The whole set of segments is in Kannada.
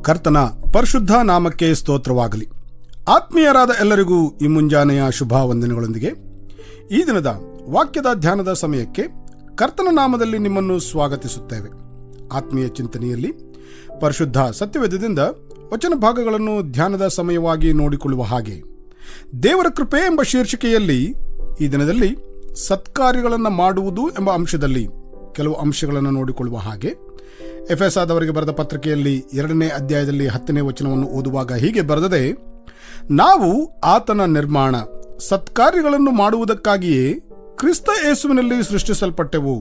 ಕರ್ತನ ಪರಿಶುದ್ಧ ನಾಮಕ್ಕೆ ಸ್ತೋತ್ರವಾಗಲಿ. ಆತ್ಮೀಯರಾದ ಎಲ್ಲರಿಗೂ ಈ ಮುಂಜಾನೆಯ ಶುಭ ವಂದನೆಗಳೊಂದಿಗೆ ಈ ದಿನದ ವಾಕ್ಯದ ಧ್ಯಾನದ ಸಮಯಕ್ಕೆ ಕರ್ತನ ನಾಮದಲ್ಲಿ ನಿಮ್ಮನ್ನು ಸ್ವಾಗತಿಸುತ್ತೇವೆ. ಆತ್ಮೀಯ ಚಿಂತನೆಯಲ್ಲಿ ಪರಿಶುದ್ಧ ಸತ್ಯವೇದದಿಂದ ವಚನ ಭಾಗಗಳನ್ನು ಧ್ಯಾನದ ಸಮಯವಾಗಿ ನೋಡಿಕೊಳ್ಳುವ ಹಾಗೆ ದೇವರ ಕೃಪೆ ಎಂಬ ಶೀರ್ಷಿಕೆಯಲ್ಲಿ ಈ ದಿನದಲ್ಲಿ ಸತ್ಕಾರ್ಯಗಳನ್ನು ಮಾಡುವುದು ಎಂಬ ಅಂಶದಲ್ಲಿ ಕೆಲವು ಅಂಶಗಳನ್ನು ನೋಡಿಕೊಳ್ಳುವ ಹಾಗೆ ಎಫೆಸದವರಿಗೆ ಬರೆದ ಪತ್ರಿಕೆಯಲ್ಲಿ 2ನೇ ಅಧ್ಯಾಯದಲ್ಲಿ 10ನೇ ವಚನವನ್ನು ಓದುವಾಗ ಹೀಗೆ ಬರೆದದೆ, ನಾವು ಆತನ ನಿರ್ಮಾಣ ಸತ್ಕಾರ್ಯಗಳನ್ನು ಮಾಡುವುದಕ್ಕಾಗಿಯೇ ಕ್ರಿಸ್ತ ಯೇಸುವಿನಲ್ಲಿ ಸೃಷ್ಟಿಸಲ್ಪಟ್ಟೆವು.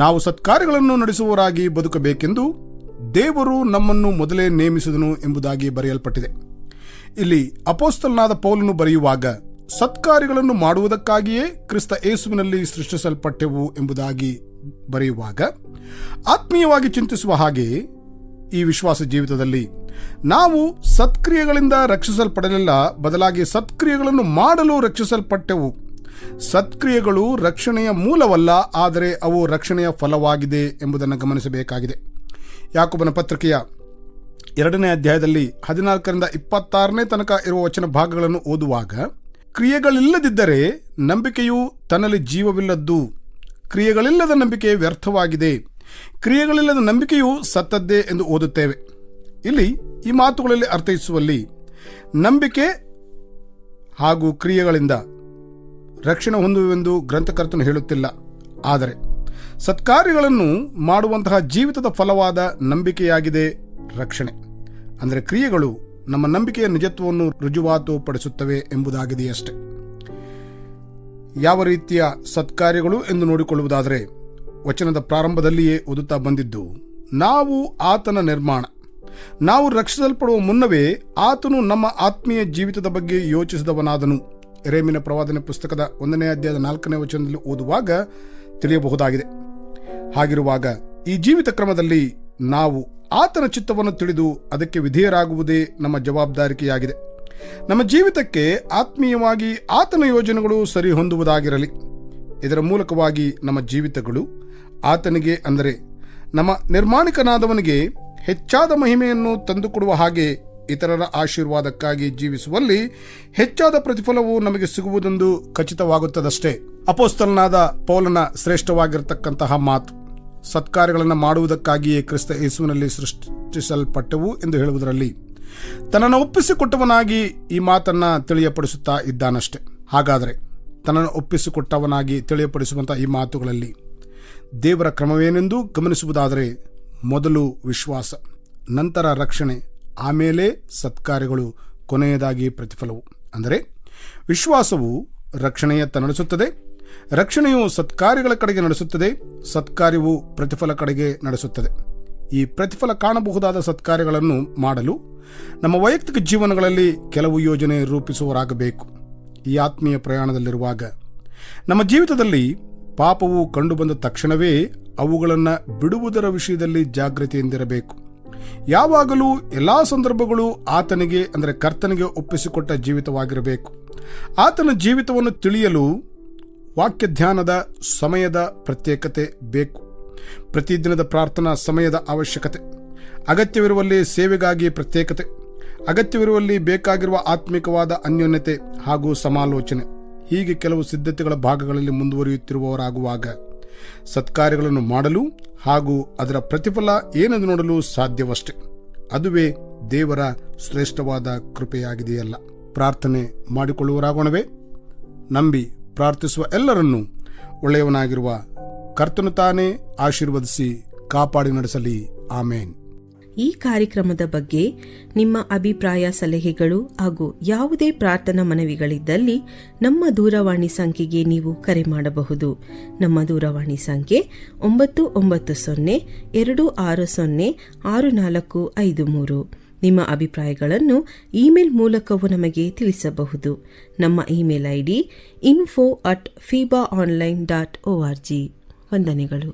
ನಾವು ಸತ್ಕಾರ್ಯಗಳನ್ನು ನಡೆಸುವವರಾಗಿ ಬದುಕಬೇಕೆಂದು ದೇವರು ನಮ್ಮನ್ನು ಮೊದಲೇ ನೇಮಿಸಿದನು ಎಂಬುದಾಗಿ ಬರೆಯಲ್ಪಟ್ಟಿದೆ. ಇಲ್ಲಿ ಅಪೊಸ್ತಲನಾದ ಪೌಲನು ಬರೆಯುವಾಗ ಸತ್ಕಾರ್ಯಗಳನ್ನು ಮಾಡುವುದಕ್ಕಾಗಿಯೇ ಕ್ರಿಸ್ತ ಯೇಸುವಿನಲ್ಲಿ ಸೃಷ್ಟಿಸಲ್ಪಟ್ಟೆವು ಎಂಬುದಾಗಿ ಬರೆಯುವಾಗ ಆತ್ಮೀಯವಾಗಿ ಚಿಂತಿಸುವ ಹಾಗೆ ಈ ವಿಶ್ವಾಸ ಜೀವಿತದಲ್ಲಿ ನಾವು ಸತ್ಕ್ರಿಯೆಗಳಿಂದ ರಕ್ಷಿಸಲ್ಪಡಲಿಲ್ಲ, ಬದಲಾಗಿ ಸತ್ಕ್ರಿಯೆಗಳನ್ನು ಮಾಡಲು ರಕ್ಷಿಸಲ್ಪಟ್ಟೆವು. ಸತ್ಕ್ರಿಯೆಗಳು ರಕ್ಷಣೆಯ ಮೂಲವಲ್ಲ, ಆದರೆ ಅವು ರಕ್ಷಣೆಯ ಫಲವಾಗಿದೆ ಎಂಬುದನ್ನು ಗಮನಿಸಬೇಕಾಗಿದೆ. ಯಾಕೋಬನ ಪತ್ರಿಕೆಯ 2ನೇ ಅಧ್ಯಾಯದಲ್ಲಿ 14ರಿಂದ 26ನೇ ತನಕ ಇರುವ ವಚನ ಭಾಗಗಳನ್ನು ಓದುವಾಗ, ಕ್ರಿಯೆಗಳಿಲ್ಲದಿದ್ದರೆ ನಂಬಿಕೆಯು ತನ್ನಲ್ಲಿ ಜೀವವಿಲ್ಲದ್ದು, ಕ್ರಿಯೆಗಳಿಲ್ಲದ ನಂಬಿಕೆ ವ್ಯರ್ಥವಾಗಿದೆ, ಕ್ರಿಯೆಗಳಿಲ್ಲದ ನಂಬಿಕೆಯು ಸತ್ತದ್ದೇ ಎಂದು ಓದುತ್ತೇವೆ. ಇಲ್ಲಿ ಈ ಮಾತುಗಳಲ್ಲಿ ಅರ್ಥೈಸುವಲ್ಲಿ ನಂಬಿಕೆ ಹಾಗೂ ಕ್ರಿಯೆಗಳಿಂದ ರಕ್ಷಣೆ ಹೊಂದುವೆಂದು ಗ್ರಂಥಕರ್ತನು ಹೇಳುತ್ತಿಲ್ಲ, ಆದರೆ ಸತ್ಕಾರ್ಯಗಳನ್ನು ಮಾಡುವಂತಹ ಜೀವಿತದ ಫಲವಾದ ನಂಬಿಕೆಯಾಗಿದೆ ರಕ್ಷಣೆ. ಅಂದರೆ ಕ್ರಿಯೆಗಳು ನಮ್ಮ ನಂಬಿಕೆಯ ನಿಜತ್ವವನ್ನು ರುಜುವಾತುಪಡಿಸುತ್ತವೆ ಎಂಬುದಾಗಿದೆಯಷ್ಟೆ. ಯಾವ ರೀತಿಯ ಸತ್ಕಾರ್ಯಗಳು ಎಂದು ನೋಡಿಕೊಳ್ಳುವುದಾದರೆ, ವಚನದ ಪ್ರಾರಂಭದಲ್ಲಿಯೇ ಓದುತ್ತಾ ಬಂದಿದ್ದು, ನಾವು ಆತನ ನಿರ್ಮಾಣ. ನಾವು ರಕ್ಷಿಸಲ್ಪಡುವ ಮುನ್ನವೇ ಆತನು ನಮ್ಮ ಆತ್ಮೀಯ ಜೀವಿತದ ಬಗ್ಗೆ ಯೋಚಿಸಿದವನಾದನು. ಯೆರೆಮೀಯನ ಪ್ರವಾದನೆ ಪುಸ್ತಕದ 1ನೇ ಅಧ್ಯಾಯದ 4ನೇ ವಚನದಲ್ಲಿ ಓದುವಾಗ ತಿಳಿಯಬಹುದಾಗಿದೆ. ಹಾಗಿರುವಾಗ ಈ ಜೀವಿತ ಕ್ರಮದಲ್ಲಿ ನಾವು ಆತನ ಚಿತ್ತವನ್ನು ತಿಳಿದು ಅದಕ್ಕೆ ವಿಧೇಯರಾಗುವುದೇ ನಮ್ಮ ಜವಾಬ್ದಾರಿಕೆಯಾಗಿದೆ. ನಮ್ಮ ಜೀವಿತಕ್ಕೆ ಆತ್ಮೀಯವಾಗಿ ಆತನ ಯೋಜನೆಗಳು ಸರಿ ಹೊಂದುವುದಾಗಿರಲಿ. ಇದರ ಮೂಲಕವಾಗಿ ನಮ್ಮ ಜೀವಿತಗಳು ಆತನಿಗೆ, ಅಂದರೆ ನಮ್ಮ ನಿರ್ಮಾಣಿಕನಾದವನಿಗೆ ಹೆಚ್ಚಾದ ಮಹಿಮೆಯನ್ನು ತಂದುಕೊಡುವ ಹಾಗೆ ಇತರರ ಆಶೀರ್ವಾದಕ್ಕಾಗಿ ಜೀವಿಸುವಲ್ಲಿ ಹೆಚ್ಚಾದ ಪ್ರತಿಫಲವು ನಮಗೆ ಸಿಗುವುದೆಂದು ಖಚಿತವಾಗುತ್ತದಷ್ಟೇ. ಅಪೊಸ್ತಲನಾದ ಪೌಲನ ಶ್ರೇಷ್ಠವಾಗಿರತಕ್ಕಂತಹ ಮಾತು, ಸತ್ಕಾರ್ಯಗಳನ್ನು ಮಾಡುವುದಕ್ಕಾಗಿಯೇ ಕ್ರಿಸ್ತ ಯೇಸುವಿನಲ್ಲಿ ಸೃಷ್ಟಿಸಲ್ಪಟ್ಟೆವು ಎಂದು ಹೇಳುವುದರಲ್ಲಿ ತನ್ನನ್ನು ಒಪ್ಪಿಸಿಕೊಟ್ಟವನಾಗಿ ಈ ಮಾತನ್ನ ತಿಳಿಯಪಡಿಸುತ್ತಾ ಇದ್ದಾನಷ್ಟೆ. ಹಾಗಾದರೆ ತನ್ನನ್ನು ಒಪ್ಪಿಸಿಕೊಟ್ಟವನಾಗಿ ತಿಳಿಯಪಡಿಸುವಂತಹ ಈ ಮಾತುಗಳಲ್ಲಿ ದೇವರ ಕ್ರಮವೇನೆಂದು ಗಮನಿಸುವುದಾದರೆ, ಮೊದಲು ವಿಶ್ವಾಸ, ನಂತರ ರಕ್ಷಣೆ, ಆಮೇಲೆ ಸತ್ಕಾರ್ಯಗಳು, ಕೊನೆಯದಾಗಿ ಪ್ರತಿಫಲವು. ಅಂದರೆ ವಿಶ್ವಾಸವು ರಕ್ಷಣೆಯತ್ತ ನಡೆಸುತ್ತದೆ, ರಕ್ಷಣೆಯು ಸತ್ಕಾರ್ಯಗಳ ಕಡೆಗೆ ನಡೆಸುತ್ತದೆ, ಸತ್ಕಾರ್ಯವು ಪ್ರತಿಫಲ ಕಡೆಗೆ ನಡೆಸುತ್ತದೆ. ಈ ಪ್ರತಿಫಲ ಕಾಣಬಹುದಾದ ಸತ್ಕಾರ್ಯಗಳನ್ನು ಮಾಡಲು ನಮ್ಮ ವೈಯಕ್ತಿಕ ಜೀವನಗಳಲ್ಲಿ ಕೆಲವು ಯೋಜನೆ ರೂಪಿಸುವವರಾಗಬೇಕು. ಈ ಆತ್ಮೀಯ ಪ್ರಯಾಣದಲ್ಲಿರುವಾಗ ನಮ್ಮ ಜೀವಿತದಲ್ಲಿ ಪಾಪವು ಕಂಡುಬಂದ ತಕ್ಷಣವೇ ಅವುಗಳನ್ನು ಬಿಡುವುದರ ವಿಷಯದಲ್ಲಿ ಜಾಗೃತಿಯಿಂದಿರಬೇಕು. ಯಾವಾಗಲೂ ಎಲ್ಲ ಸಂದರ್ಭಗಳು ಆತನಿಗೆ, ಅಂದರೆ ಕರ್ತನಿಗೆ ಒಪ್ಪಿಸಿಕೊಟ್ಟ ಜೀವಿತವಾಗಿರಬೇಕು. ಆತನ ಜೀವಿತವನ್ನು ತಿಳಿಯಲು ವಾಕ್ಯ ಧ್ಯಾನದ ಸಮಯದ ಪ್ರತ್ಯೇಕತೆ ಬೇಕು. ಪ್ರತಿದಿನದ ಪ್ರಾರ್ಥನಾ ಸಮಯದ ಅವಶ್ಯಕತೆ, ಅಗತ್ಯವಿರುವಲ್ಲಿ ಸೇವೆಗಾಗಿ ಪ್ರತ್ಯೇಕತೆ, ಅಗತ್ಯವಿರುವಲ್ಲಿ ಬೇಕಾಗಿರುವ ಆತ್ಮಿಕವಾದ ಅನ್ಯೋನ್ಯತೆ ಹಾಗೂ ಸಮಾಲೋಚನೆ, ಹೀಗೆ ಕೆಲವು ಸಿದ್ಧತೆಗಳ ಭಾಗಗಳಲ್ಲಿ ಮುಂದುವರಿಯುತ್ತಿರುವವರಾಗುವಾಗ ಸತ್ಕಾರ್ಯಗಳನ್ನು ಮಾಡಲು ಹಾಗೂ ಅದರ ಪ್ರತಿಫಲ ಏನೆಂದು ನೋಡಲು ಸಾಧ್ಯವಷ್ಟೆ. ಅದುವೇ ದೇವರ ಶ್ರೇಷ್ಠವಾದ ಕೃಪೆಯಾಗಿದೆಯಲ್ಲ. ಪ್ರಾರ್ಥನೆ ಮಾಡಿಕೊಳ್ಳುವರಾಗೋಣವೇ. ನಂಬಿ ಪ್ರಾರ್ಥಿಸುವ ಎಲ್ಲರನ್ನೂ ಒಳ್ಳೆಯವನಾಗಿರುವ ಕರ್ತನು ತಾನೇ ಆಶೀರ್ವದಿಸಿ ಕಾಪಾಡಿ ನಡೆಸಲಿ. ಆಮೇನ್. ಈ ಕಾರ್ಯಕ್ರಮದ ಬಗ್ಗೆ ನಿಮ್ಮ ಅಭಿಪ್ರಾಯ, ಸಲಹೆಗಳು ಹಾಗೂ ಯಾವುದೇ ಪ್ರಾರ್ಥನಾ ಮನವಿಗಳಿದ್ದಲ್ಲಿ ನಮ್ಮ ದೂರವಾಣಿ ಸಂಖ್ಯೆಗೆ ನೀವು ಕರೆ ಮಾಡಬಹುದು. ನಮ್ಮ ದೂರವಾಣಿ ಸಂಖ್ಯೆ 9902606453. ನಿಮ್ಮ ಅಭಿಪ್ರಾಯಗಳನ್ನು ಇಮೇಲ್ ಮೂಲಕವೂ ನಮಗೆ ತಿಳಿಸಬಹುದು. ನಮ್ಮ ಇಮೇಲ್ ID info@fibaonline.org. ವಂದನೆಗಳು.